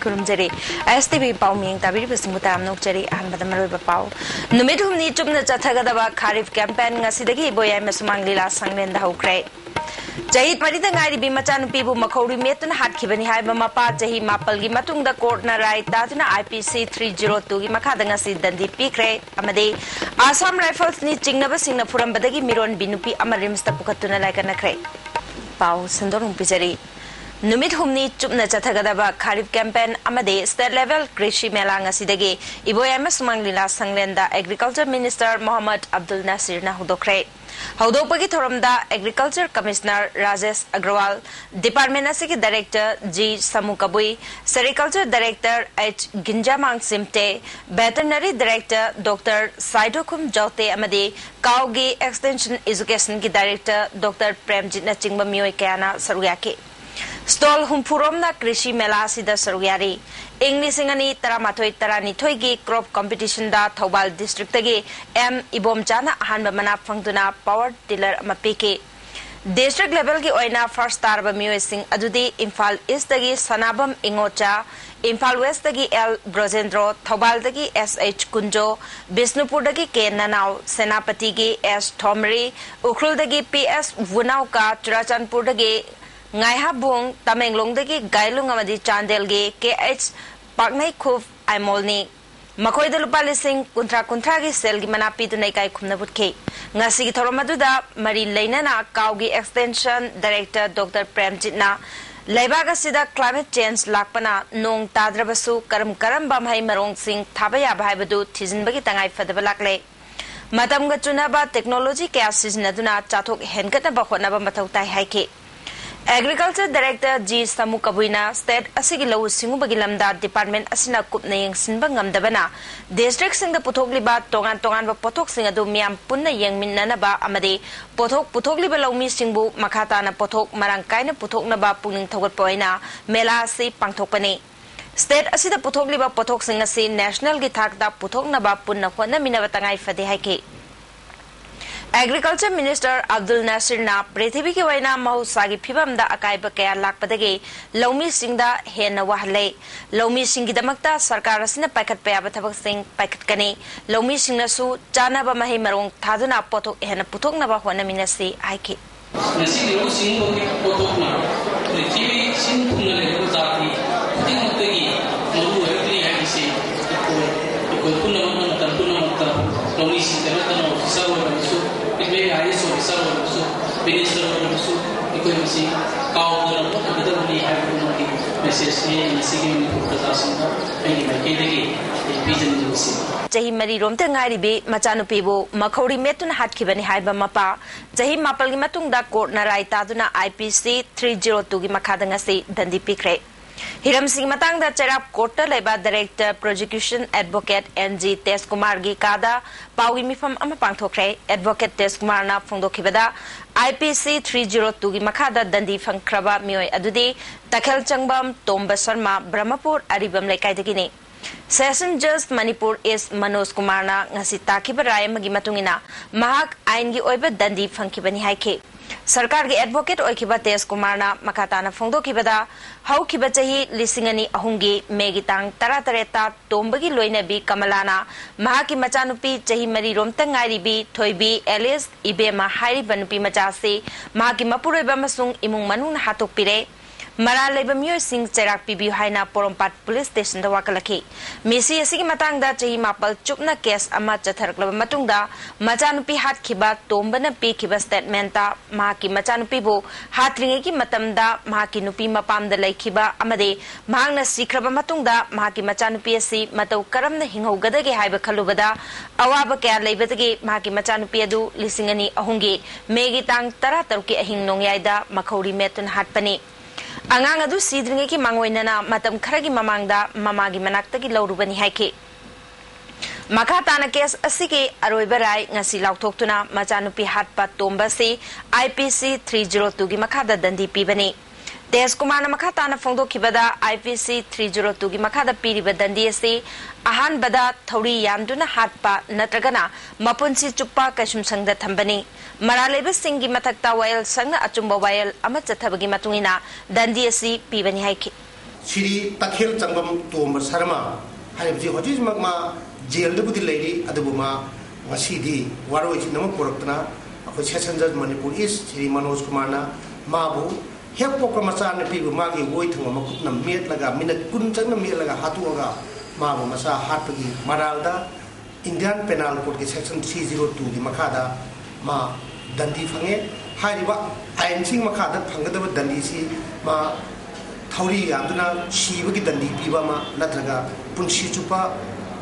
खुरुमजरी STV पाउमिंग Tabir बसमुताम नोकचरी अहनबद मरोइबा पाउ नुमित हुमनी Chumna चथगदबा kharif campaign ngasiदगी बोयाय मसुमांग लीला संगलेंदा हौख्रे जही Parida ngairi bi machanupibu makhori metun hatkibani haiba mapa jahi mapalgi matungda courtna rai taduna IPC 302 gi makhada ngasi dandi pikre amade Assam Rifles ni chingnaba singna furambadagi miron binupi amarimsta pukhatuna laikana kre pau sandorung pijari Numit humni chupna chathagadaba kharif campaign amade state level krishi mela ngasidagi iboya masmanglila sanglenda agriculture minister Muhammad Abdul Nasir na hudokre Haudopagi Thoramda Agriculture Commissioner Rajesh Agrawal, Department Asiki Director G. Samukabui, Sericulture Director H. Ginjamang Simte, Veterinary Director Dr. Saidokum Jote Amadi, Kaugi Extension Education Ki Director Dr. Premjit Nachingba Mioy Kayana Saruyaki. Stall Humpuromna Krishi Mela Sida Saruyari. English Singani Taramatoi Taranitoi gi crop competition da Thobal district gi M Ibom Chana Hanba Mana Fangtuna power tiller mapiki district level gi oina first star ba Mio Singh adudi Imphal East gi Sanabam Ingocha Imphal West gi L Brojendro Thobal gi SH Kunjo Bisnupur gi K Nanau Senapati gi S Thomri Ukhrul gi PS Vunau ka Churachandpur gi Ngaiha Bung Tamenglong gi Gailung amadi Chandel gi KH Paknai Khuf Aimolni Makoi da lupa lising kuntra gi sel gi manapi tu nai kai khumna butke ngasi gi thoromaduda mari leinana kaugi extension director Dr. Premjit na Laibaga sida climate change lakpana nong tadrabasu karam bamhai marong sing thabaya bhaibadu thijinbagi tangai fadaba lakle matamga chunaba technology kya siznaduna chathok henkata ba khonaba mathau tai haike Agriculture Director G. Samukabuina State Asigi Law Singubagi Lamda Department Asina Kupnayang Sinbangam Dabana District Singa Putogliba Tongan Potok Singadu Miam Puna Yang Minanaba Amade Potok Putogliba Lawmi Singbu Makatana Potok Marangkaina Putok Naba Puning Togat Poina Mela Si Pangtokpani State Asida Putogliba Potok Singasi National Gitakda Putok Naba Punna Kwana Minabatangai Fade Haike Agriculture Minister Abdul Nasir na Prithibi ki waina mahusagi phibam da akaiba kaya lakpadagi Lawmi Singda hena wahle Lawmi Singi damakta sarkar asina paikat payaba thabak sing paikat kani Lawmi Singna su chana ba mahi marong thaduna pothok hena puthok na ba hona minasi aiki nasi Lawmi Sing ko pothok na Prithibi Sing thuna le ko jati ting tagi maru hai hai se ko kunna matta Lawmi Sing da ta no sawa su It I so so minister so economy cow the we have message in singing presentation any makegi vision Jahi Mari Rom te ngairi bi machanupibu makhori metun hatkibani haiba mapa jahi mapal gi matungda court na rai taduna IPC 302 gi makhada ngasi dandi pikre Hiram Singh Matangda Cherap Kota Leba Director Prosecution Advocate NG Kumar gi kada Pawi Mifam ama pangthokre Advocate Kumar na phongdokhibada IPC 302 gi makhada dandi phangkraba mioi adudi Takhel Changbam Tomba Sharma Brahmapur Aribam Lekaidagini Session Judge Manipur is Manoj Kumar na ngasi takiba rai magi matungina mahak ain gi oiba dandi phangkibani haike Sarkar gi advocate oikiba Kumar na makatana phongdokibada haukiba chahi lisingani ahungi megitang taratareta tombagi loinabi kamalana mahaki machanupi chahi mari romta ngairi bi thoibi Alice Ibema hairi banupi machase mahaki mapuroiba masung imung manung hatok pire Mara leba Mio Singh Cherak Pibi Haina Porompat Police Station da wakalaki Misi asigi matangda chahi mapal chupna case ama chatharklaba matungda machanupi hat khiba tombana pi khiba statement ta mahaki machanupi bu hatringe ki matamda mahaki nupi mapamda laikhiba amade mahangna sikraba matungda mahaki machanupi asi matau karamna hinghogadage haiba khalubada awaba kya leibadage mahaki machanupi adu lisingani ahungi megi tang tara taruki ahing nongyaida makhori metun hatpani Angang adu sidringe ki mangoinana matam kharagi mamangda mamagi manakta ki lawrubani haike Makatana case asigi aroibarai ngasi lauthoktuna machanupi hatpa tomba se IPC 302 gi makada dandi pibani Kumar na makatana phongdokhibada IPC 302 gi makada piriba dandi ase ahan bada thori yamduna hatpa natragana mapunsi chuppa kasum sangda thambani Maraleba Singi Matakta Wayal Sanga Achumba Wayal Amathabagi Matungina Dandi Asi Pibani Haiki Siri Takhil Changam Tom Sarama, I have the Hojismagma, jail the Budi lady, Adabuma, Masidi, Warwick Namo Portana, which has entered Manipur East, Siri Manos Kumana, Mabu, Hepokamasa, and people Magi, waiting on Makuna, Mietlaga, Minute Kuntan, Mielaga, Hatuaga, Mabu Masa, Hatpagi, Maralda, Indian Penal Code Section 302, the Makada, Ma, Dandi Fange, Haiba, I am seeing Makada, Pangada Dandisi, Ma. Tauri Yaduna, Shivaki Dandi, Pibama, Natraga, Punshichupa,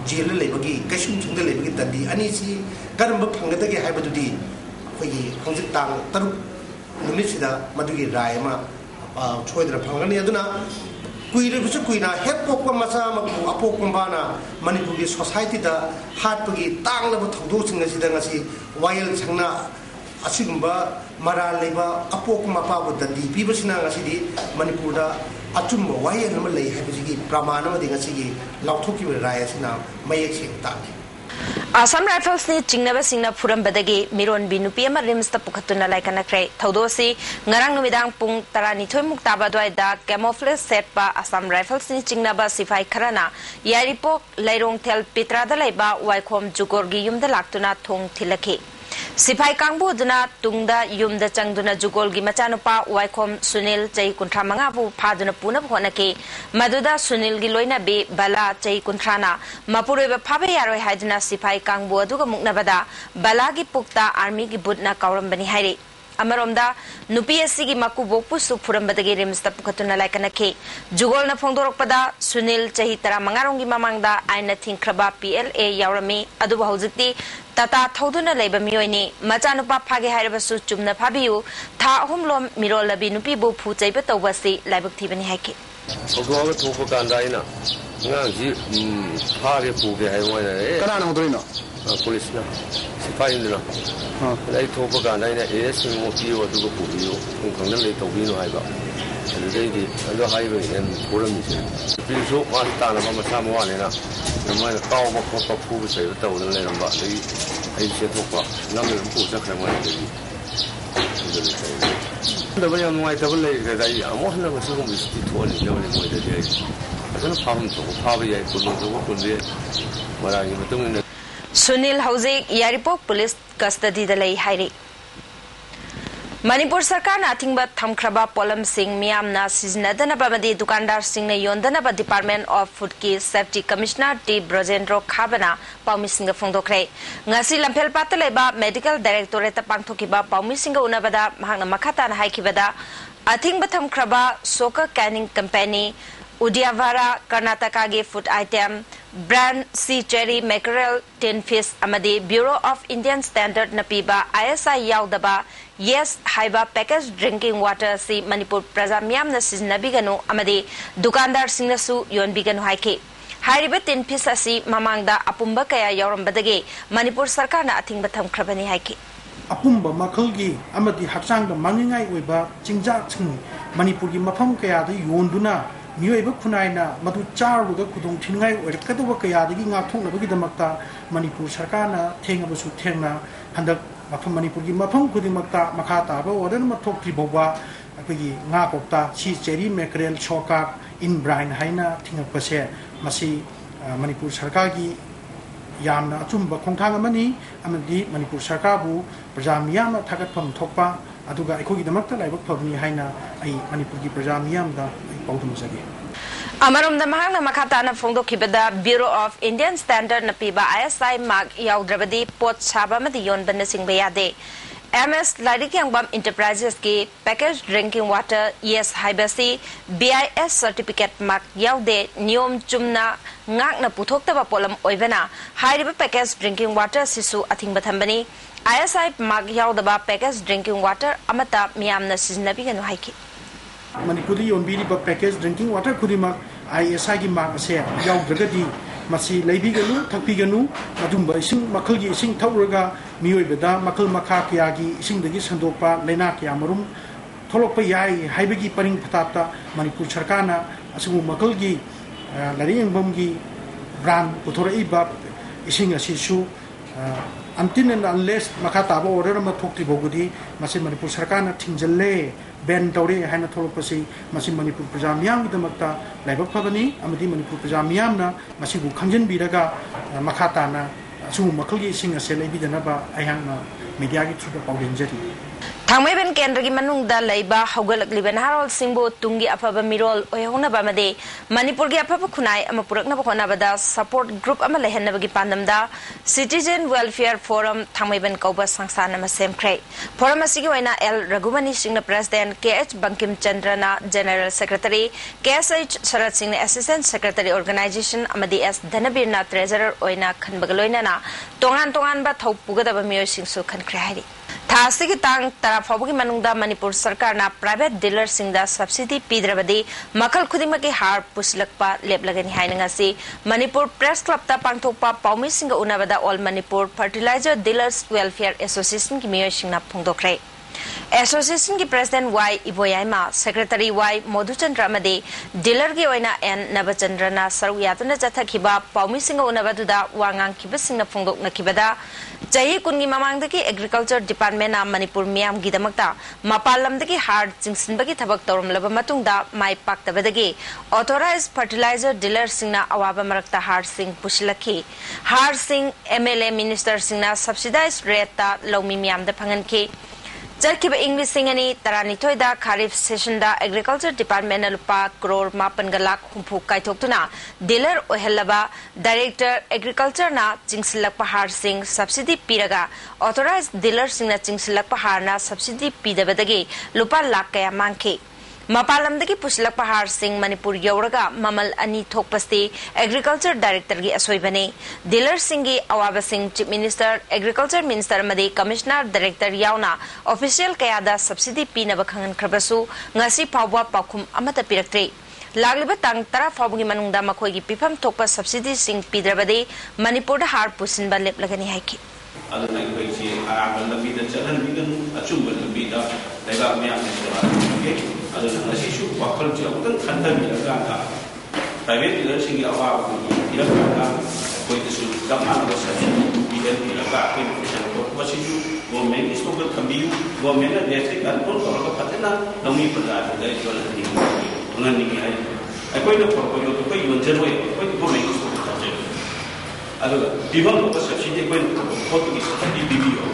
Jil Lebagi, Kashim to the Lebagi Dandi, Anisi, Garamba Pangataki Habadudi, Hongitang, Taru, Numisida, Madugi Raima, Choidra Pangani Aduna, Quina, Hepoka Masama, Apokumbana, Manipuri Society, the Hatpagi, Tang, Dosing Sidangasi, Wild Sangna. Asimba, Mara Leba, Apokuma with the people in City, Manipura, Atumba, why and Malay Habiji, Pramana, the Gasigi, Lautoki Rayas now, Mayek Tang. Assam Rifles ni Chingnaba Singna Puram Badagi, Miron Binupiama Rimsta Pukatuna like an acre, Taudosi, Ngarang Midang Pung Tarani Tumuk Tabadwai da, Camouflage set ba Assam Rifles ni Chingnaba Sifai Karana, Yaripok, Lairong Tel Pitra the Leba, Waikom Jugorgi Yum the Lactuna Tung Tilaki. Sipai Kangbu Duna Tungda Yum the Changduna Jugolgi Machanupa, Waikom Sunil, Jay Kuntramangabu, Paduna Puna Honaki, Maduda Sunil Giloina Be, Bala, Jay Kuntrana, Mapureva Papayaro Hydna Sipai Kangbu, Duga Muknabada, Balagi Pukta, Army Gibutna Kauram Bani Hari. Amaromda, Nupiasigi Makubopu Supuram Badagi Rimsta Pukatuna like an ake, Jugol na Pongdorpada, Sunil, Jahitara Mangarongi Mamangda, Aina Tinkraba, PLA, Yaurami, Adu Hauziti, Tata Toduna Labor Mioini, Machanupa Pagi Harabasu Jumna Pabiu, Ta Humlom Mirola Binupibu Putay Betawasi, Labuktiban Haki. Ogo Topokandina, Nanji, Pari Puga, Kanano, police. Sipaindra. They Topokanda is Mopi or to Pupio, who can relate to Vino Hiva. And the lady and the highway and Puram. Feel so much time about Samoana. The man power of Popu say the town and about the Asia number of Pusa. The way on my double leg that I want to assume is to only going with the day. I don't problem to probably I could not work on it. What are you doing? Sunil Hausik Yaripok Police Custody the Lay Hairi Manipur Sarkar nothing but Thamkraba Polam Singh Miamna Siznadana Babadi Dukandar Singh Yondanaba Department of Food Safety Commissioner D. Brojendro Khabana Paumisinga Fondokre Ngasi Lampel Pataleba Medical Directorate Pangtokiba Paumisinga Unabada Mahana Makatan Haikibada Athing Batam Kraba Soka Canning Company Udiavara Karnataka food item brand sea cherry mackerel tin fish amadi Bureau of Indian Standard Napiba ISI yaudaba yes haiba packaged drinking water si Manipur praja miyamna siznabiganu amadi dukandar singnasu yonbiganu haike hairiba tin fish asi mamangda apumba kaya yaurambadage Manipur sarkarna athingba thamkrabani haike apumba makhalgi amadi haksangda mangingai oiba chingja chung Manipurgi mafam kaya da yonduna Miyoiba Kunaina, Madu Charbuga Kudung Tingai, or Katuba Kaya, the Gingatung, Namakta, Manipur Sarkana, Tengabusu Tenga, and the Manipurgi Mapung Kudimakta, Makata, or then Matok Boba, Pigi, Nakota, Cheese Jerry, Mackerel, Choka, in Brian Haina, Tingapase, Masi, Manipur Sarkagi, Yamna, Tumba Kontanga Mani, Amadi, Manipur Sarkabu, Brazamiama, Takapam Topa. Aduga ikogi damakta laibak thawni haina ai Manipurgi Prajamiyam da pautumusagi Amarom da mahang na makata na phongdokibada Bureau of Indian Standard Napiba ISI mark yaudrabadi pot saba madiyon banasing bayade MS Ladikyangam Enterprises ki packaged drinking water yes haibasi BIS certificate mark yaude niom chumna ngak na puthokta polam oivana hairiba packaged drinking water sisu athing bathambani ISI mark yaudaba packaged drinking water amata miyamna siznabiganu haiki Manipuri yonbiri ba packaged drinking water kudimak ISI gi mark ase yaudragadi masi leibiganu thakpiganu madumba ising makhalgi ising thawraga miyoibada makhal makha kiyagi ising dagi sandopa lena kya marum tholokpa yai haibagi paring phatapta Manipur sarkana asu makhalgi laringbamgi brand puthoraiba ising asisu until and unless makataba order mathokti bogudi masi Manipur sarkar na thingjalle ban tawre haina tholopasi masi Manipur praja miyam gidamakta laibak phabani amadi Manipur praja miyam na masi bu khangjin biraga makata na su makalgi sing ase leibidanaba ayangna media gi through pawdenjari Thangmaiban Kendragi Manungda Laiba Haugalakliban Harold Singbo Tungi Afaba Mirol Oyahuna Bamade Manipurgi Afaba Kunai Amapurakna Honabada Support Group Amalehenabagi Pandamda Citizen Welfare Forum Thangmaiban Kauba Sangsana Masem Kray Forum Asigoina L Ragumani Singh President KH Bankim Chandrana General Secretary KSH Sharat Singh Assistant Secretary Organization Amadi S Dhanabirna Treasurer Oina Khanbagaloinana Tongan Tongan Ba Thaupugadaba Mio Singsu Khankrahari Thasigi Tang Tarafogi Manungda Manipur Sarkar na private dealer Singda subsidy Pidrabadi Makal Kudimaki Har Puslakpa Leblagani Hainangasi Manipur Press Club Ta Pangtokpa Paumi Singa Unabada All Manipur Fertilizer Dealers Welfare Association Ki Mio Singna Pungdokre Association ki President Y Iboyama Secretary Y Modhuchandra Made Dealer ki Oina N Nabachandra na Saru Yatuna Jathakiba Paumi Singa Unabaduda Wangang Kiba Singna Pungdok Nakibada Jahi Kungi Mamangdaki Agriculture Department na Manipur Miyam Gidamakta Mapalamdaki Hard Jingsinbagi Tabak Torum Laba Matungda Mai Paktabadagi Authorized Fertilizer Dealer Singna Awaba Marakta Har Singh Pushilaki Har Singh MLA Minister Singna Subsidized Rate Ta Lomi Miyam da Panganki Jarkiba English Singani Taranitoy da Kharif Session da Agriculture Department na Lupa Crore Mapan Galak Humpu Kaitoktuna Dealer Ohelaba Director Agriculture na Chingsilak Pahar Singh Subsidy Piraga Authorized Dealer Singh na Chingsilak Pahar na Subsidy Pidabadagi Lupa Lakaya Manke Mapalamdagi Puslak Pahar Singh Manipur Yauraga Mamal Ani Thokpasti Agriculture Director gi Asoibane Dealer Singhi Awaba Singh Chief Minister Agriculture Minister Madi Commissioner Director Yauna Official Kayada Subsidy Pinaba Khangan Krabasu Ngasi Pawwa Pakum Amata Piraktre Lagliba Tang Tara Fabugi Manungda Makoigi Pipam Thokpa Subsidy Singh Pidrabade Manipur da Har Pusinba Leplagani Haiki Aduna Kuchi Arabanda Vida Chalan Vigan Achumba Vida Lega Miam Aduna Nasishu Wakal Japan Kanda Miraganda Private Dealers in Yawa Iraka Koitu Gamana was such a Vida Iraka Washu Women is over Kambu Women and Netflix and Port Patena Nomi Pada the Jolan Unani I quite a proposal to pay you in January quite a woman is People was such a when Portuguese BB or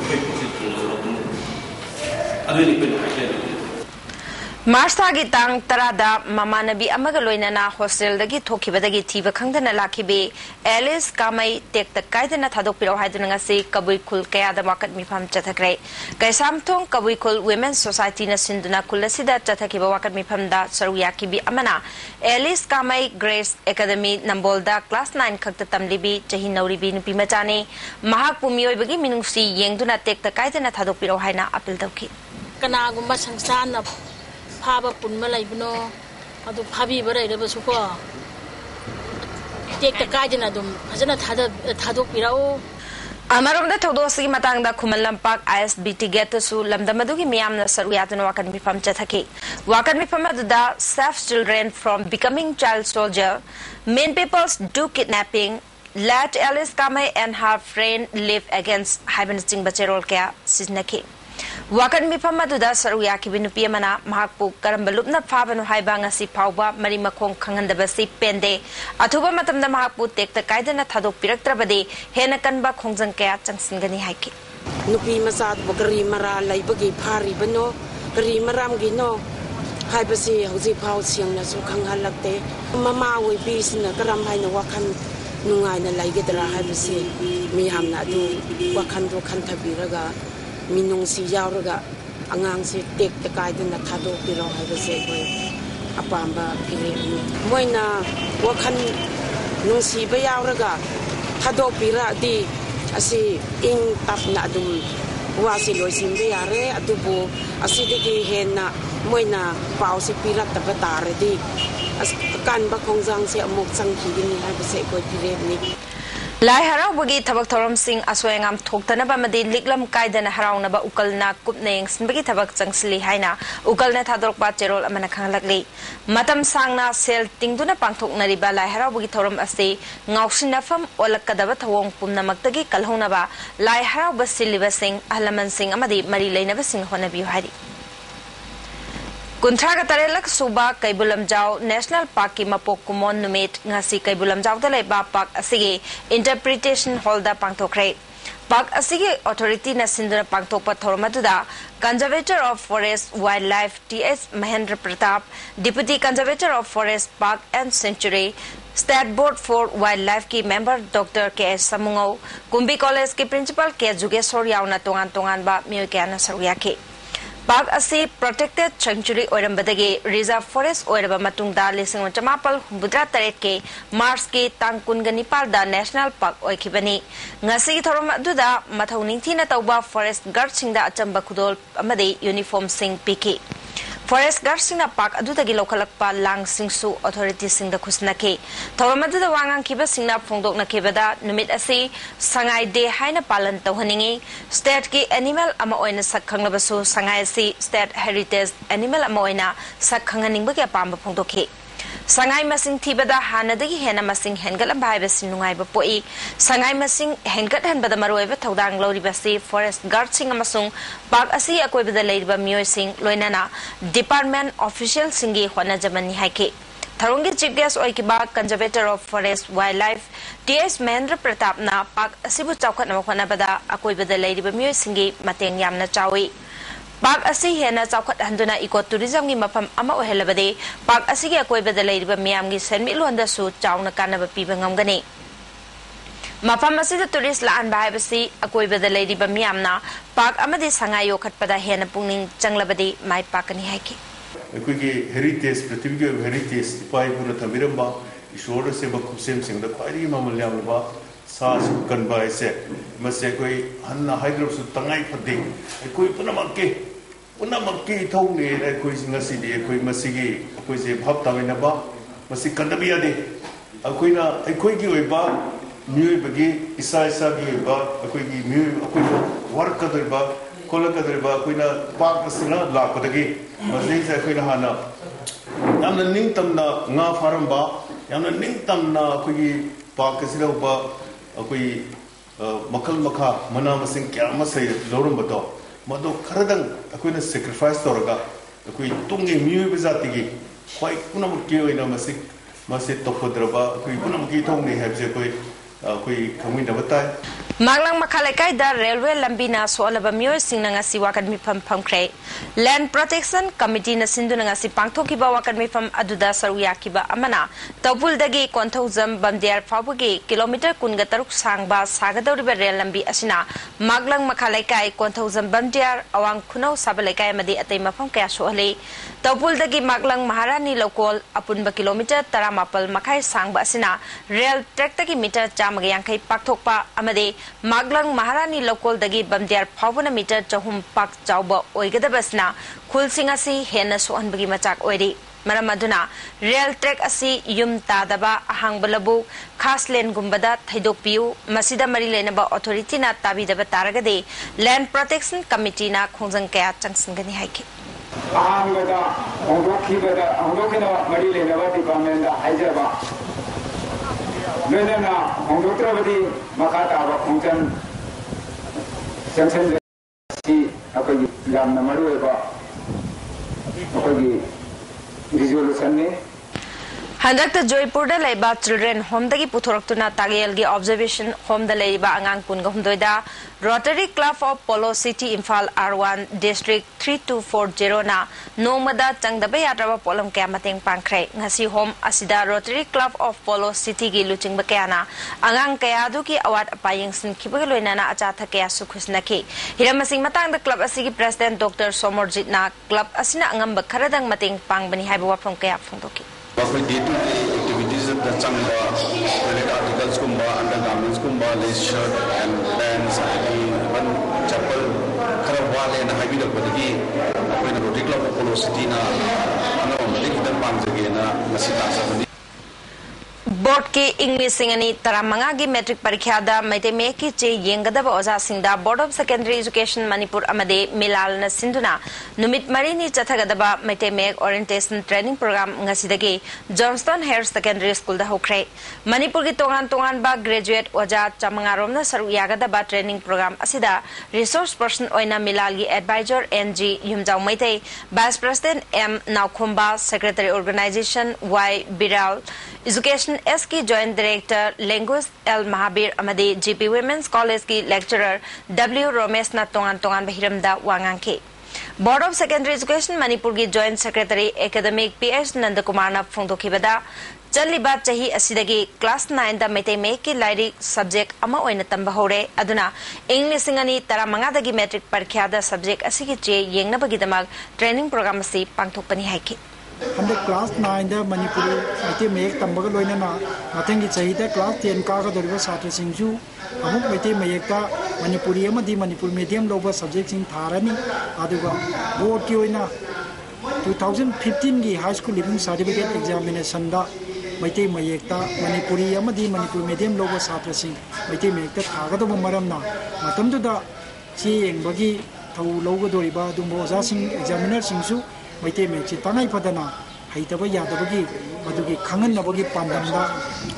Marstagi Tang Tarada Mamanabi Amagaloinana Hostel the Gitokibadagi Tiva Kangana Lakibe Alice Kamai take the Kaidana Tadopiro Hydranasi Kabuikul Kaya the market Mipam Chatakre Kaisamtong Kabuikul Women's Society na Sinduna Kulasida Chatakiba Wakat Mipamda Saruyakibi Amana Alice Kamai Grace Academy Nambolda Class 9 Kaktatam Libi Jahinauribi Nupimachani Mahak Pumio Bagi Minusi Yengduna take the Kaidana Tadopiro Haina Apildoki Kanaguma Sangsana Paba Punmalabno, Adu Pabi Bere Suko. Take the Kajanadum, Hazana Tadok Pirao. Amarum the Todosi Matanga Kumalampak ISBT Getasu Lamdamadugi Miam Saruyatan Wakan Mipam Chataki. Wakan Mipamada saves children from becoming child soldier. Main peoples do kidnapping. Let Alice Kame and her friend live against hibernating Bacherol Kea Siznaki. Wakan Mipamaduda Saruyaki Binupiamana, Mahakpu, Karambalupna Pavano Haibangasi Pauba, Marimakong Kangandabasi Pende, Atuba Matam the Mahapu take the Kaidana Tadok Piraktrabade, Henakanba Kongzankea Changsingani Haiki. Nupi Masad Bogari Mara, Laibagi Pari Bano, Gari Maram Gino, Haibasi, Hosi Pausian, Sukangalate, Mama will be in the Garamai Wakan Nungaina Laigedra Haibasi, Mihamna do Wakando Cantabiraga. Minung si Yauraga, Angang si take the guidance that Tado Piro have a say, Apamba Piri. Moina, Wakan Nunsi Bayauraga, Tado Pira di, Asi in Tapnadum, Wasi Loisim Bayare, Adubo, Asidiki Hena, Moina, Pausi Pira Tabatare di, as Kanba Kongzang si Amok Sanki, have a say, Piri. Lai haraubagi thabak thorom sing aswayangam thoktanaba madi liklam kaidana haraunaba ukalna kupneng sinbagi thabak changsli haina ukalna thadorpa cherol amana khanglakli matam sangna sel tingduna pangthoknariba lai haraubagi thorom ase ngausinafam olakadaba thawong pumnamaktagi kalhonaba lai harauba siliba sing ahlaman sing amadi mari leinaba sing honabi hari Kuntraga tarelak suba Kaibulamjau National Park ki mapok kumon numit ngasi Kaibulamjau dalai ba park asige interpretation hall da pangthokre park asige authority na sindra pangthokpa thormaduda conservator of forest wildlife T.S. Mahendra Pratap deputy conservator of forest park and sanctuary State Board for Wildlife ki member Dr. K.S. Samungo Kumbi College ki principal K. Jugesor yauna tongan ba miyo kya na saruyake Park asi protected sanctuary oirambadagi reserve forest oiraba matungda lising chamapal budra taret ke Mars ke tangkun ganipal da national park oikibani ngasi thorom aduda mathauning thina tauba forest guard singda achamba khudol amade uniform sing piki Forest Guard singna park adutagi lokalakpa lang singsu authority singda khusnake thorom aduda wangang kiba singna phongdokna kebada numit asi sangai de haina palan tawhaningi state ki animal ama oina sakhanglabasu sangai si state heritage animal ama oina sakhanganingba ke pamba phongdokhe Sangai masing tibada hanadagi hena masing hengalam bhai basin nungai ba poi sangai masing hengat han bada maroi ba thodang lori basi forest guard sing amasung park asi akoi bada leiba mioi sing loinana department official singi hona jamani haike Tharungi chief guest oikiba conservator of forest wildlife T.S. Mahendra Pratap na park asibu chawkhat na hona bada akoi bada leiba mioi singi mateng yamna chawi Park asi hena chawkhat handuna ecotourism gi mafam ama ohelabade park asi gi akoi bada leiba miyam gi senmi londa su chawna kanaba piba ngamgani mafam asi da tourist laan bai basi akoi bada leiba miyamna park amade sangayo khatpada hena pungning changlabade mai pakani haiki ꯑꯩꯈꯣꯏꯒꯤ heritage ꯄ꯭ꯔꯤꯊꯤꯕꯤꯒꯤ ꯑꯣꯏꯕ heritage ꯏꯄꯥ ꯏꯄꯨꯅ ꯊꯝꯕꯤꯔꯝꯕ ꯏꯁꯣꯔꯅ ꯁꯦꯝꯕ ꯈꯨꯠꯁꯦꯝꯁꯤꯡꯗ ꯈ꯭ꯋꯥꯏꯗꯒꯤ ꯃꯃꯜ ꯌꯥꯝꯂꯕ ꯁꯥꯁꯨ ꯀꯟꯕ ꯍꯥꯏꯁꯦ ꯃꯁꯤ ꯑꯩꯈꯣꯏ ꯍꯟꯅ ꯍꯥꯏꯗ꯭ꯔꯕꯁꯨ ꯇꯉꯥꯏ ꯐꯗꯦ ꯑꯩꯈꯣꯏ ꯄꯨꯝꯅꯃꯛꯀꯤ ꯏꯊꯧꯅꯦꯅ ꯑꯩꯈꯣꯏꯁꯤ ꯉꯁꯤꯗꯤ ꯑꯩꯈꯣꯏ ꯃꯁꯤꯒꯤ ꯑꯩꯈꯣꯏꯁꯦ ꯚꯥꯞ ꯇꯥꯃꯤꯟꯅꯕ ꯃꯁꯤ ꯀꯟꯗꯕ ꯌꯥꯗꯦ ꯑꯩꯈꯣꯏꯅ ꯑꯩꯈꯣꯏꯒꯤ ꯑꯣꯏꯕ ꯃꯤꯑꯣꯏꯕꯒꯤ ꯏꯁꯥꯒꯤ ꯑꯣꯏꯕ ꯑꯩꯈꯣꯏꯒꯤ ꯃꯤꯑꯣꯏꯕ ꯑꯩꯈꯣꯏꯅ ꯋꯥꯔꯛꯀꯗꯧꯔꯤꯕ ꯈꯣꯠꯂꯛꯀꯗꯧꯔꯤꯕ ꯑꯩꯈꯣꯏꯅ ꯄꯥꯛ ꯑꯁꯤꯅ ꯂꯥꯛꯄꯗꯒꯤ ꯃꯁꯤꯗꯩꯁꯤꯗ ꯑꯩꯈꯣꯏꯅ ꯍꯥꯟꯅ ꯌꯥꯝꯅ ꯅꯤꯡꯇꯝꯅ ꯉꯥ ꯐꯥꯔꯝꯕ ꯌꯥꯝꯅ ꯅꯤꯡꯇꯝꯅ ꯑꯩꯈꯣꯏꯒꯤ ꯄꯥꯛ ꯑꯁꯤꯗ ꯎꯕ ꯑꯩꯈꯣꯏ ꯃꯈꯜ ꯃꯈꯥ ꯃꯅꯥ ꯃꯁꯤꯡ ꯀꯌꯥ ꯑꯃ ꯂꯧꯔꯝꯕꯗꯣ ꯃꯗꯨ ꯈꯔꯗꯪ ꯑꯩꯈꯣꯏꯅ ꯁꯦꯀ꯭ꯔꯤꯐꯥꯏꯁ ꯇꯧꯔꯒ ꯑꯩꯈꯣꯏ ꯇꯨꯡꯒꯤ ꯃꯤꯑꯣꯏꯕ ꯖꯥꯇꯤꯒꯤ ꯈ꯭ꯋꯥꯏ ꯄꯨꯝꯅꯃꯛꯀꯤ ꯑꯣꯏꯅ ꯃꯁꯤ ꯇꯧꯐꯗ꯭ꯔꯕ ꯑꯩꯈꯣꯏ ꯄꯨꯝꯅꯃꯛꯀꯤ ꯏꯊꯧꯅꯤ ꯍꯥꯏꯕꯁꯦ ꯑꯩꯈꯣꯏ ꯈꯪꯃꯤꯟꯅꯕ ꯇꯥꯏ Maglang Makhalaikai da railway lambina so alaba mioy sing na ngasi wakan mi pham khrei Land Protection Committee na sindu na ngasi pangthoki ba wakan mi pham aduda saruya kiba amana tawpul dagi konthaujam bamdiar phawgi kilometer kunga taruk sangba sagadori ba rail lambi asina Maglang Makhalaikai konthaujam bamdiar awang khunau sabalaikai madi atai mafam kaya so hale tawpul dagi Maglang Maharani lokol apunba kilometer 18 makhai sangba asina rail track dagi meter 1yankai pakthokpa amade Maglang Maharani local dagi bamdiar phawna meter chahum pak chawba oigadabasna khulsing asi hena sohanbagi machak oiri maramaduna rail track asi yum tadaba ahangbalabu khas lane gumbada thaidokpiu masida mari lenaba authority na tabidaba taragade Land Protection Committee na khongjang kaya changsingani haiki ahangada hongokina mari lenaba department da haijaba Menena Hongkotravadi Makata Hongkong Sanction si apa yang nama lu apa resolution ni Handakta Joypur da leiba children home dagi puthoroktuna tagel gi observation home da leiba angang kun ga humdoida Rotary Club of Polo City Imphal R1 District 3240 na nomada changdaba yatraba polam kya mateng pangkhrai ngasi home asida Rotary Club of Polo City gi luchingba kayana angang kaya du ki award apaying sin khibaga loinana acha thakya sukhusnaki hiramasing matang da club asigi president Dr. Somorjit na club asina angamba kharadang mateng pangbani haiba wafam kaya phongdoki Day to day activities of the Chamba, articles, undergarments, lace shirt and pants, even chapel, Karawal and Habit of the when the Rotary Club of Polo City, board के English सिंगनी तरामंगा की matric परीक्षा दा मैते में की चे येंगदब ओजा सिंगदा board of secondary education Manipur अमदे मिलाल न सिंधुना नुमित मरीनी चथगदबा मैते में ओरिएंटेशन ट्रेनिंग प्रोग्राम ngasiदगी जॉनस्टन हायर सेकेंडरी स्कूल दा होख्रे मणिपुर की तोगान बा ग्रेजुएट ओजा चमंगारोम न सरू यागदबा ट्रेनिंग प्रोग्राम असिदा रिसोर्स पर्सन ओइना मिलाल की advisor NG Yumjao Meitei vice president M Naokhumba secretary organisation Y Biral education S की joint director language L Mahabir अमदे GP वुमेन्स कॉलेज की लेक्चरर W रोमेश ना तोंगान बहिरमदा वांगांखे board of secondary education Manipur की joint secretary academic PS Nandakumar ना फोंदोखिबदा चलिबा चाही असिदगी क्लास 9 दा मैते में की लाइरिक सब्जेक्ट अमा ओइना तंबा होरे अदुना इंग्लिश सिंगनी तरामंगा दगी मैट्रिक परीक्षा दा सब्जेक्ट असिगी चे येंगनबगिदमक ट्रेनिंग प्रोग्राम असि पांगथोकपनि हाइकि हमने क्लास 9 दा मणिपुरी मैते में तंबग लोइना मथंगी चाही दा क्लास 10 कागा दरिबा छात्र सिंजु अमुक मैते मयेक्ता मणिपुरी अमदी मणिपुर मीडियम लोबा सब्जेक्ट सिंग थारानी अदुगा बोर्ड की ओइना 2015 की high school leaving certificate examination दा मैते मयेक्ता मणिपुरी अमदी मणिपुर मीडियम लोबा छात्र सिंग मैते मयेक्ता थागदब मरमना मतमदुदा ची येंबगी थौ लौगदोरिबा दुंबो ओजा सिंग एग्जामिनर सिंगसु मैते मेची तंगाई फदना हैतब यादबगी मदुगी खंगनबगी पांदमदा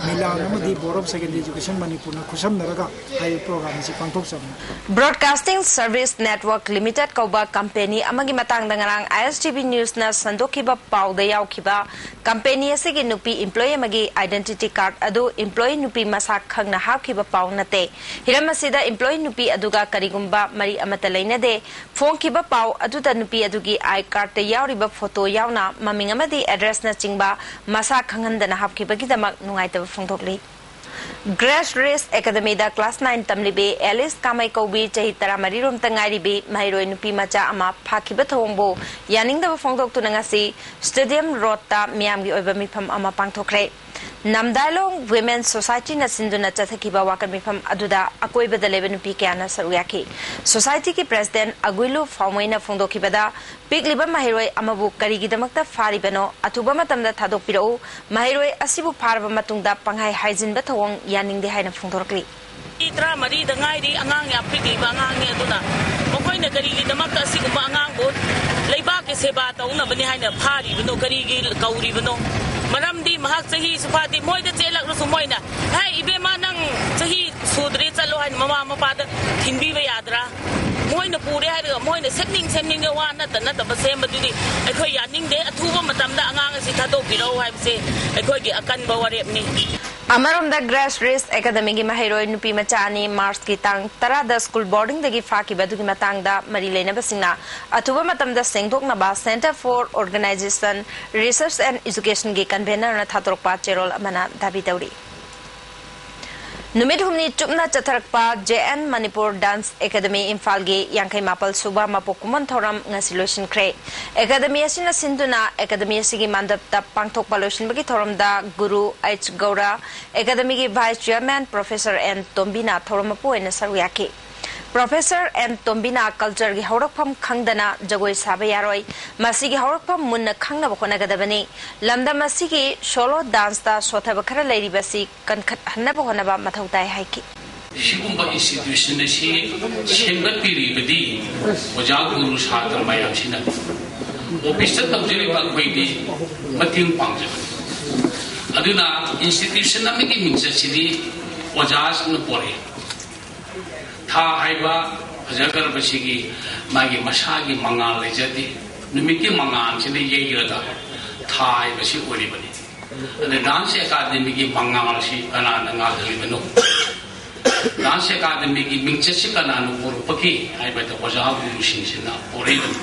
मिलानमदी board of secondary education Manipur न खुसमनरगा हाई प्रोग्राम से पांथोकसम ब्रॉडकास्टिंग सर्विस नेटवर्क लिमिटेड कौबा कंपनी अमगी मतंग ngarang ISTV न्यूज न संदोखिबा पाउदा यावखिबा कंपनी असिगी नुपी एम्प्लॉय अमगी आइडेंटिटी कार्ड अदु एम्प्लॉय नुपी मसा खंगना हाखिबा पाउ नते हिरम असिदा एम्प्लॉय नुपी अदुगा करिगुंबा मरी अमत लैनदे फोंखिबा पाउ अदुदा नुपी अदुगी आई कार्ड ते यावरिबा फोटो यावना ममिंग अमदी एड्रेस न चिंगबा मसा खंगंदना हाखिबगिदमक नुंगाइतब फोंथोकली ग्रेस रेस एकेडमी दा क्लास 9 तमलिबे एलिस कामै कौबी चही 13 रोम तंगारिबे माइरोय नुपी मचा अमा फाखिबा थोंबो यानिंगदब फोंथोकतुना ngasi स्टेडियम रोड ता मियामगी ओइबा मिफम अमा पांथोखरे नमदालोंग वुमेन सोसाइटी न सिंधुना चथकिबा वाकन मिफम अदुदा अकोइबदा लेबे नुपी क्याना सरुयाखि सोसाइटी की प्रेसिडेंट अगुइलु फाउमैना फोंदोखिबदा पिकलिबा माहिरोय अमबु करिगिदमक्ता फारिबनो अथुबा मतमदा थादोकपिरो माहिरोय असिबु फारबा मतुंगदा पंगाई हाइजिनबा थवंग यानिंगदे हाइना फोंदोरकलि इत्रा मरी दंगाइदी अंगांग या पिकलिबा अंगांग अदुना मखोइना करिगिदमक्ता असिगुबा अंगांगबु लेबा के सेवा तौनबनि हाइना फारिबनो करिगी कौरिबनो मरमदी महक सही सुफाती मोइद चेलक रसु मोइना है इबेमा नंग सही सुद्रे चलो है ममा मपाद थिनबीबा याद्रा मोइना पुरे है मोइना सेमनिंग वा नत बसे मदुदी अखोय यानिंग दे अथुबा मतमदा अंगांग असि थादोकिरो हाइबसे अखोयगी अकनबा वरेपनी अमरोमदा ग्रेस रेस एकेडमी की महिरोय नुपी मचानी मार्च की तांग 10 स्कूल बोर्डिंग दगी फाकिबदुगी मतंगदा मरी लेनबसिंगना अथुबा मतमदा सेंगदोकनबा centre for organisation research and education की कन्वेनर न थातोरपा चेरोल अमना दाबी तौरी नुमित हुमनी चुपना चथरकपा JN Manipur dance academy Imphal की यांखै मापल सुबा मपोकुमन थोरम ngasi लोइसिनख्रे एकेडमी असिना सिंधुना एकेडमी असिगी मानदपता पांगथोकपा लोइसिनबगी थोरमदा गुरु H गौरा एकेडमी की vice chairman professor N Tombina थोरमपु ओइना सरुयाखि प्रोफेसर N तोम्बिना कल्चर की हौरकफम खंगदना जगोय साबा यारोय मसिगी हौरकफम मुन्न खंगनब होनगदबनी लमदम मसिगी सोलो डांस ता सोथब खरा लैरिबसी कनखत हन्नब होनबा मथौताय हाइकि सिगुम्बा इंस्टीट्यूशन से सेमगतपिरिबदी ओजा गुरु छात्र मयामसिना ऑफिस तमजरिबा अखोयदि मतिंग पांगजबनी अदुना इंस्टीट्यूशन अमगी मिंगजसिदि ओजासन पोरे था हाइबा फजगरबसिगी मागी मसागी मंगाल लेजदी नुमिति मंगाल सिने येगिरगा था हाइबसि ओरिबनी अने डांस एकेडमी की मंगाल सि कना नंगा दलिबनो डांस एकेडमी की मिंगचसि कना नु पोरपकी हाइबा त ओजा गुरुसिंसिना ओरिबनी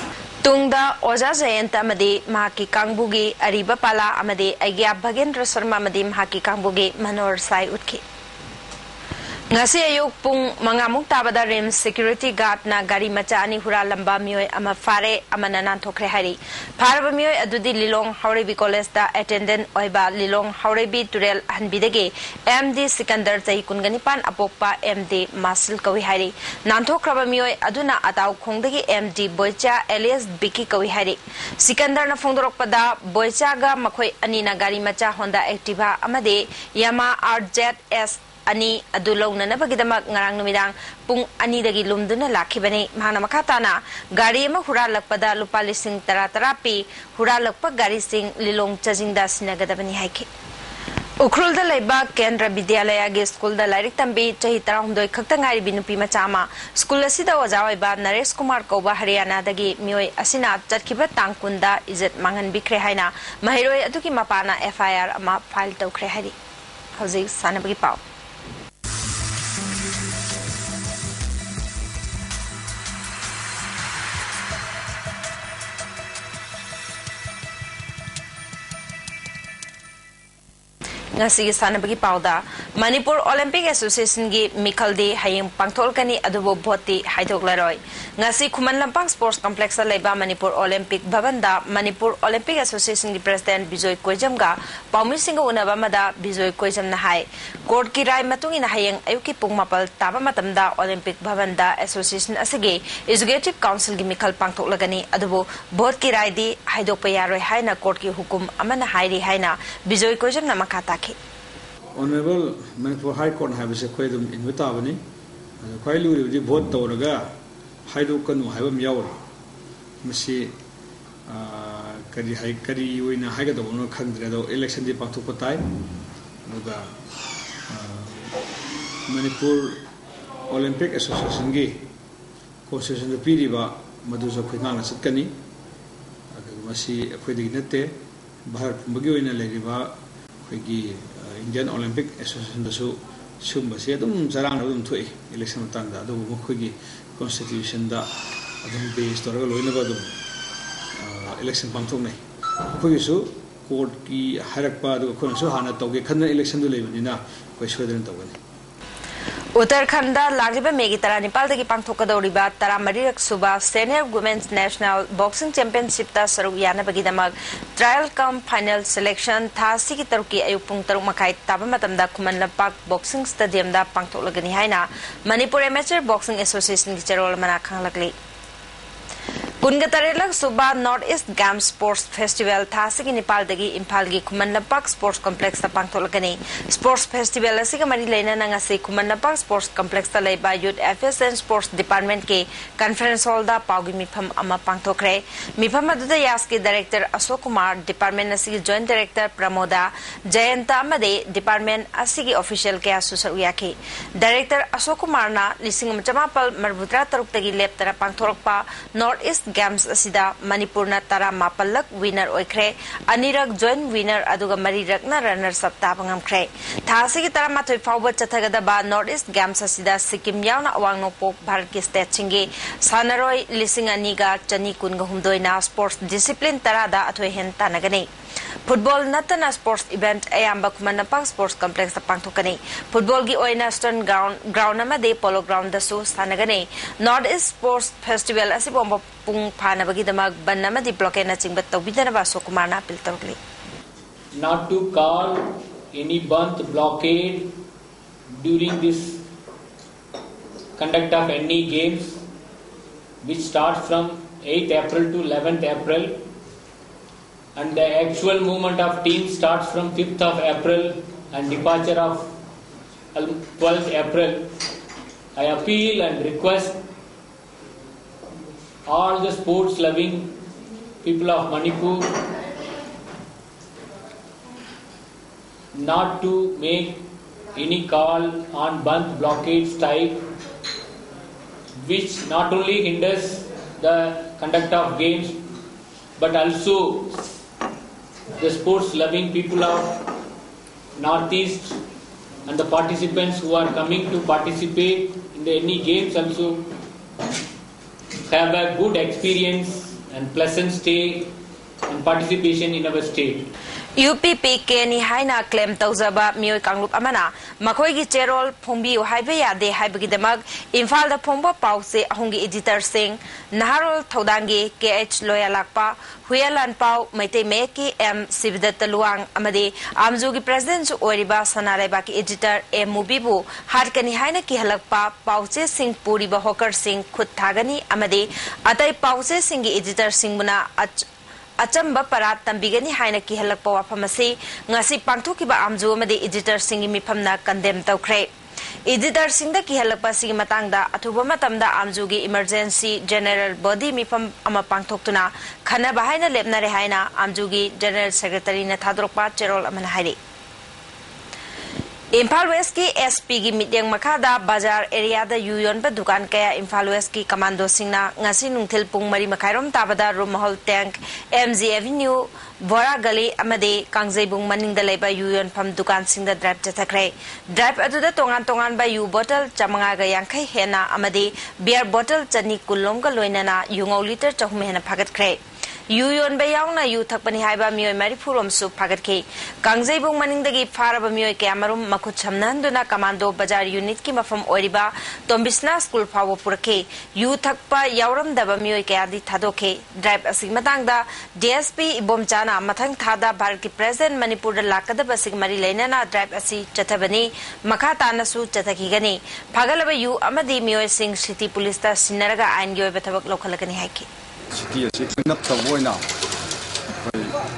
तुंगदा ओजा जयंत अमदे महाकी कांगबुगी अरिबा पाला अमदे अग्या भगेंद्र शर्मा अमदे महाकी कांगबुगी मनोहर साई उठके Ngasi ayuk pung mangamuk tabada rim security guard na gari macha ani hura lamba mioi ama fare ama nanan thokre hari pharba mioi adudi lilong haurebi college da attendant oiba lilong haurebi turel hanbidege MD Sikandar chai kungani pan apokpa MD Masil kawi hari nanthokraba mioi aduna ataw khongdagi MD Boicha alias Biki kawi hari Sikandar na phongdorokpada Boicha ga makhoi ani na gari macha Honda Activa amade Yamaha RZ ani adulo na nabagidamak ngarang numidang pung ani dagi lumduna lakhibani mahana makatana gari ma huralakpada lupa lising tarapi huralakpa gari sing lilong chajingda sinagadabani haike Ukrul da laiba Kendra Vidyalaya ge school da lairik tambi chahi 12 khakta ngari binupi machama school asida wajawai ba Naresh Kumar Koba Haryana dagi mioi asina chatkhiba tangkunda izat mangan bikre haina mahiroi aduki mapana FIR ama file tawkhre hari hauji sanabagi pau ngasi sanabagi pauda Manipur Olympic Association gi Mikhaldi hayeng pangtholkani adubo bhoti haidoklaroi ngasi Khuman Lampang Sports Complex laiba Manipur Olympic Bhavanda Manipur Olympic Association gi President Bijoy Koijam ga Paumi Singha unaba mada Bijoy Koijam na hai court ki rai matungina hayeng ayuki pungmapal taba matamda Olympic Bhavanda Association asige Executive Council gi Mikhal pangthoklagani adubo bhot ki rai di haidokpa yaroi haina court ki hukum amana hairi haina Bijoy Koijam na makata Honorable Manipur High Court have a quaidum in Vitabani, quite with the vote Toraga, Haidokanu, Habam Yaur, Messi Kari, win a Hagado country, election de Patukotai, Manipur Olympic Association Gay, Constitution the Piriba, Madusa Pinana Sakani, Masi Quedignete, Bahar Muguina Ladiva. Indian Olympic Association da su sumba se dum zarang dum thui election tanda do mukhogi constitution da adum base to loina ba dum election pangthok nei khoi su court ki harakpa do khon su hana toge khanna election do leibani koi sodan tawani Uttarakhand Lagiba Megitara Nepal dagi pangthokadoriba Taramari Suba Senior Women's National Boxing Championship ta saru yana bagidamag trial cum final selection thasi ki taruki ayupung taruk makai taba matamda Khuman Lampang Boxing Stadium da pangthoklagani haina Manipur Amateur Boxing Association ki charol mana khanglakli Kungatarelak Suba North-East Games Sports Festival Thasigi Nepal dagi Imphal gi Khuman Lampang Sports Complex ta pangtholagani Sports Festival asiga mari leina nangasi Khuman Lampang Sports Complex ta leiba Youth Affairs and Sports Department ke Conference Hall da paugi mifam ama pangthokre mifam aduda yaski Director Ashok Kumar Department asigi Joint Director Pramoda Jayanta amade Department asigi Official ke asusar uyaki Director Ashok Kumar na lising macamapal marbutra taruk tagi lep tara pangthorokpa North-East Games asida Manipur na tara mapalak winner oikre anirak joint winner aduga marirak na runners up tabangam kre thasi ki tara mathoi fawba chathagada ba North-East Games asida Sikkim yauna awang nopok Bharat ki state chingi sanaroi lising aniga chani kunga humdoi na sports discipline tara da athoi hen tanagani Football natana sports event ayamba Khuman Lampang Sports Complex ta pangthokani football gi oina stone ground amade polo ground da su sanagani North-East Sports Festival asibomba pung phanabagi damag banamadi blockade na chingba tawbidana ba Sokumar na piltawli not to call any month blockade during this conduct of any games which starts from 8th April to 11th April and the actual movement of teams starts from 5th of April and departure of 12th April. I appeal and request all the sports loving people of Manipur not to make any call on Bandh blockades type which not only hinders the conduct of games but also the sports loving people of Northeast and the participants who are coming to participate in any games also have a good experience and pleasant stay and participation in our state. UPPK ni haina claim tawzaba mioi kanglup amana makhoi gi cherol phongbi haibe yade haibagi damak Imphal da phongba pause ahongi editor sing Naharol Thodangi KH Loyalakpa Huyalan Pau Maitei Meki M Sividat Luang amade Amzugi President Oriba Sanareba ki editor M Mubibu Harkani haina ki halakpa pause sing puri ba hawker sing khut thagani amade atai pause sing gi editor sing buna Achamba parat tambigani haina ki halakpa wafamasi ngasi pangthokiba amzu amade editor singi mifamna condemn tawkhre editor singda ki halakpa sigi matangda athuba matamda amzugi emergency general body mifam ama pangthoktuna khana bahaina lepnare haina amzugi general secretary na thadrokpa cherol amana hairi Imphal West ki SP gi mityang makada bazar area da yuyon ba dukan kaya Imphal West ki commando singna ngasi nungthil pung mari makhairom tabada room hall tank MG Avenue Bora Gali amade Kangzaibung maningda leba yuyon pham dukan singda drive chathakre drive aduda tongan ba yu bottle chamanga ga yankhai hena amade beer bottle chani kulom ga loinana yungau liter chahum hena phagat kre Yuyon ba yauna yu thakpani haiba mioi mari phurom su phagat ke Kangzaibung maningdagi faraba mioi kamarum makhut chamnanduna commando bazar unit ki mafam oriba tombisna school phawo purake yu thakpa yauram daba mioi kayadi thadoke drive asig matangda DSP ibomchana mathang thada bharat ki president manipur da lakada basig mari leinana drive asi chathabani makha tanasu chathakigani phagalaba yu amadi mioi sing city police ta sinaraga ain gi oiba thabak lokhalakani haiki City is clean up the boy now.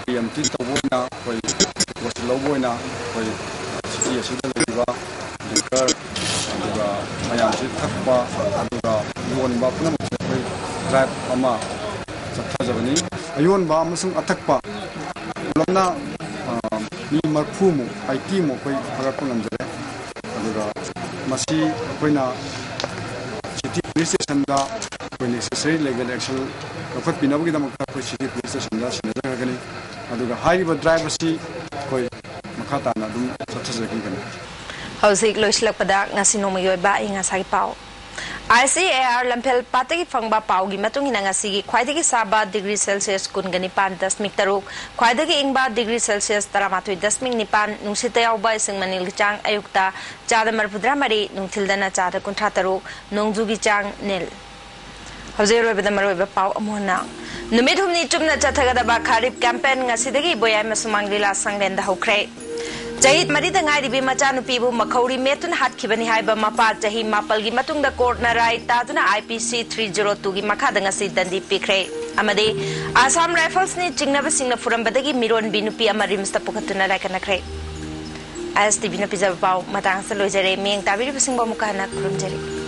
PMT the boy now. Was low boy now. City is the river. The car. The Mayam City Takpa. The one Bapna. Drive Ama. Satazavani. Ayun ba masung atakpa. Lomna ni marfumu. IT mo koi harapan amjare. The masi koina City Police Station da. When necessary legal action of Pinabugam City Police Station, and high driver see Makata such as a given. Housing Loislapada, Nasinomo ba in a sai pau. ICAR Lampel Pataki Fangba Paugi Matung in Angasigi, quite Saba degree Celsius Kunganipan, Dasmik Taruk, quite Ingba degree Celsius Taramatu, Dasming Nipan, Nungsitao by Singmanil Chang Ayukta, Chadamar Pudramari, Nungtildana Chata Contrataru, Nungzugi Chang Nil. Hozero with the Maroba Pau Amona. Numidum need to Chatagada Karib campaign Nasidagi Boya Masumangila sang and the Hokre. Jahit Marita Ngai Bimachanu Pibu Makori Metun Hat Kibani Haiba Mapa Jahi Mapalgi Matung the court Narai Tatuna IPC 302 Makadangasi Dandi Pikre. Amade Assam Rifles need Chingnavasing the Furam Badagi Miron Binupi Amarim Stapukatuna like an acre. As the Binapizabao Matang Salojere, Ming Tabi Singba Mukana Kurumjeri.